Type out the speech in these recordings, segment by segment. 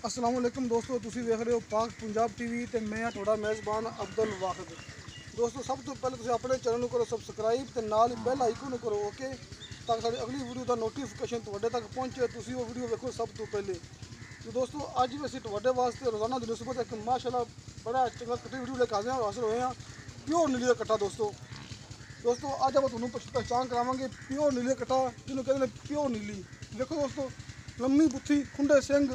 अस्सलाम वालेकुम दोस्तों, तुसी देख रहे हो पाक पंजाब टीवी ते मैं हां तुहाडा मेज़बान अब्दुल वाहिद। दोस्तों सब तो पहले तुसी अपने चैनल को करो सब्सक्राइब ते नाल बेल आइकन करो ओके, ताकि साडी अगली वीडियो दा नोटिफिकेशन तुहाडे तक पहुंचे, तुसी वो वीडियो देखो सब तो पहले। तो दोस्तों अज भी असीं तुहाडे वास्ते रोज़ाना दी नस्बत एक माशाअल्लाह बड़ा चंगा कट्टी वीडियो लेके हाजिर होए हैं। प्योर नीली दा कट्टा दोस्तों अज आप तुहानूं पहचान करावांगे प्योर नीली दा कट्टा, जिन्होंने कहते हैं प्योर नीली। देखो दोस्तों, लम्मी बुत्थी, खुंडे सिंग,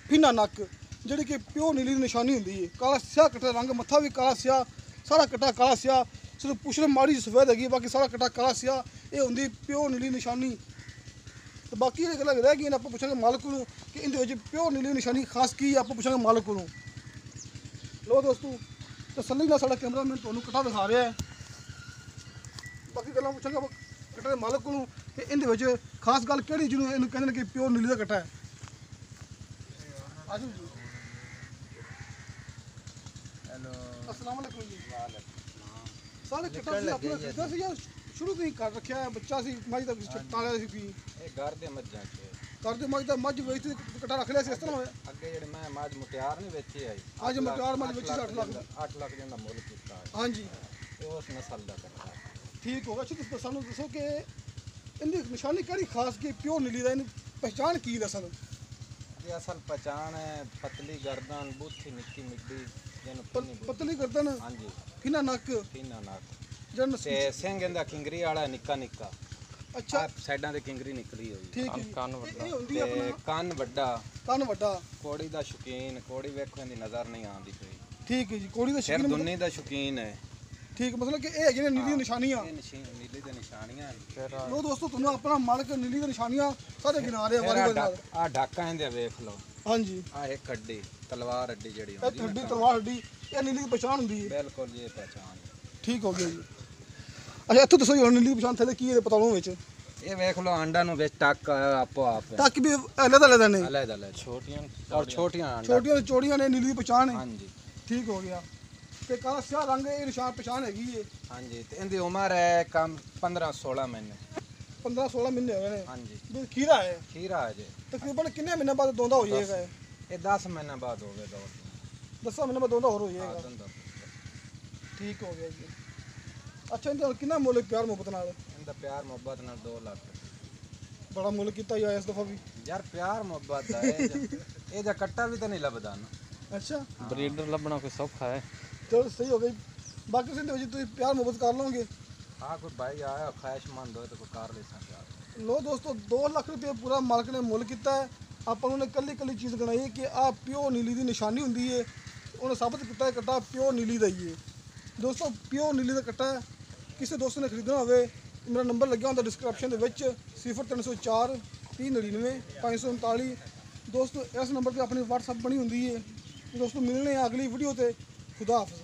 फिना नक, जी कि प्योर नीली की निशानी होंगी है। काला स्याह कट्टा रंग, मत्था भी काला स्याह, सारा कट्टा काला स्याह, सिर्फ पुछड़ माड़ी सफेद हैगी, बाकी सारा कट्टा काला स्याह। ये होंगी प्योर नीली निशानी। तो बाकी ये गल्लां रह गई, आप पूछेंगे मालक को कि इनके प्योर नीली निशानी खास की आप पूछेंगे मालक को। लो दोस्तों तसल्ली नाल साडा कैमरामैन तुहानूं कट्टा दिखा रहा है। बाकी गल्लां पूछेंगे कट्टे के मालक को कि इनके खास गल किहड़ी जिन्होंने इन्हूं कहंदे ने कि प्योर नीली का कट्टा है। आजू जी, हेलो, अस्सलाम वालेकुम जी। वालेकुम सारे कट्टा से अपना खरीदा सी या शुरू तो ही कर रखा है? बच्चा सी मझ तक तालिया सी की ये घर दे मੱਝਾਂ ਚ कर दे मझ मझ वेचती कट्टा रख लिया सी इस तरह ਅੱਗੇ ਜਿਹੜੇ ਮੈਂ ਮੱਝ ਮੁਟਿਆਰ ਨਹੀਂ ਵੇਚੀ ਆਈ आज मुटियार मझ बेची 8 लाख 8 ਲੱਖ ਦਾ ਮੁੱਲ ਕੀਤਾ हाँ जी ਉਸ ਨਸਲ ਦਾ ਕੱਟਾ ठीक होगा। अच्छा तो सानू दसो कि इनकी निशानी केड़ी खास की प्योर नीली दा, इनकी पहचान की असल? ये असल पहचान है पतली गर्दन, बूथी निक्की मिड्डी ਜਿਹਨੂੰ पतली गर्दन, हाँ जी, फिना नक, ਫੀਨਾ ਨੱਕ जन ਤੇ ਸਿੰਘ ਇਹਦਾ ਕਿੰਗਰੀ ਵਾਲਾ ਨਿੱਕਾ ਨਿੱਕਾ। अच्छा ਸਾਈਡਾਂ ਤੇ ਕਿੰਗਰੀ ਨਿਕਲੀ ਹੋਈ ठीक है। ਕੰਨ ये ਵੱਡਾ होंदी ਤੇ अपना ਕੰਨ ਵੱਡਾ, कान वड्डा, ਕੋੜੀ ਦਾ ਸ਼ੌਕੀਨ, ਕੋੜੀ ਵੇਖੋ ਇਹਦੀ ਨਜ਼ਰ ਨਹੀਂ ਆਉਂਦੀ ਪਈ। ठीक है जी। कोड़ी दा ਸਿਰ शकीन ਦੁੰਨੀ ਦਾ ਸ਼ੌਕੀਨ है। ठीक मतलब कि ये जिहड़े नीली निशानियां ਇਹ ਨੀਲੀ ਦੇ ਨਿਸ਼ਾਨੀਆਂ लो दोस्तों, तुहानूं अपना मालक नीली दी निशानियां सारे गिना रहे हैं वारी वारी नाल। ਆ ਢਾਕਾ ਇਹਦੇ ਵੇਖ ਲਓ, हाँ जी, ਆ ਇੱਕ ਹੱਡੀ ਤਲਵਾਰ ਹੱਡੀ ਜਿਹੜੀ ये ਹੁੰਦੀ हड्डी तलवार हड्डी ये नीली की पहचान होंदी है। ਬਿਲਕੁਲ ਇਹ ਪਹਿਚਾਨ ਹੈ। ठीक हो गया जी। अच्छा इत्थों दसो जी हुण नीली की पहचान थले की है पता लूं विच ਇਹ ਵੇਖ ਲਓ ਆਂਡਾ ਨੂੰ ਵਿੱਚ ਟੱਕ ਆਪੋ ਆਪ तक भी अलग अलग ने ਅਲੱਗ ਅਲੱਗ ਛੋਟੀਆਂ ਔਰ ਛੋਟੀਆਂ ਆਂਡਾ छोटियां चौड़ियां ने नीली की पहचान है। ਹਾਂਜੀ ठीक हो गया। ते काला स्याह रंग ये निशान पहचान हैगी है। ਹਾਂਜੀ ਤੇ ਇਹਦੀ ਉਮਰ ਹੈ ਕਮ 15-16 ਮਹੀਨੇ। 15-16 महीने हो गए ने। ਹਾਂਜੀ जो खीरा है ਖੀਰਾ ਹੈ ਜੀ, तकरीबन कितने महीने बाद दोंदा हो जाएगा? ਇਹ 10 ਮਹੀਨੇ ਬਾਅਦ ਹੋਵੇਗਾ। 10 महीने बाद दोंदा और हो ਹਾਂ जाएगा। ਦੰਦਾ ठीक हो गया जी। अच्छा इनका कितना मुल्क प्यार मोहब्बत नाल ਇਹਦਾ ਪਿਆਰ ਮੁਹੱਬਤ ਨਾਲ 2 ਲੱਖ बड़ा मुल्क किया या इस दफा भी? ਯਾਰ ਪਿਆਰ ਮੁਹੱਬਤ ਦਾ ਇਹ ਜਾਂ ਕੱਟਾ ਵੀ ਤਾਂ ਨਹੀਂ ਲੱਭਦਾ ਨਾ। अच्छा ਬਰੀਡਰ ਲੱਭਣਾ ਕੋਈ ਸੌਖਾ ਹੈ। चलो सही हो गई। बाकी से तुम प्यार मोहब्बत कर लोगे। हाँ कोई भाई आया ख्वाहिशमंद हो तो कोई कार ले सकता है। लो दोस्तों 2 लाख रुपये पूरा मालक ने मुल किया है। आप उन्होंने कली कली चीज़ गणाई कि आ प्योर नीली की निशानी होंगी है। उन्हें साबित किया कट्टा प्योर नीली का ही है। दोस्तों प्योर नीली का कट्टा है, किसी दोस्त ने खरीदना हो मेरा नंबर लग्या होता डिस्क्रिप्शन के 0304 399 539। दोस्तों इस नंबर पर अपनी व्हाट्सअप बनी होंगी है। दोस्तों मिलने हैं अगली वीडियो से। खुदा हाफिज़।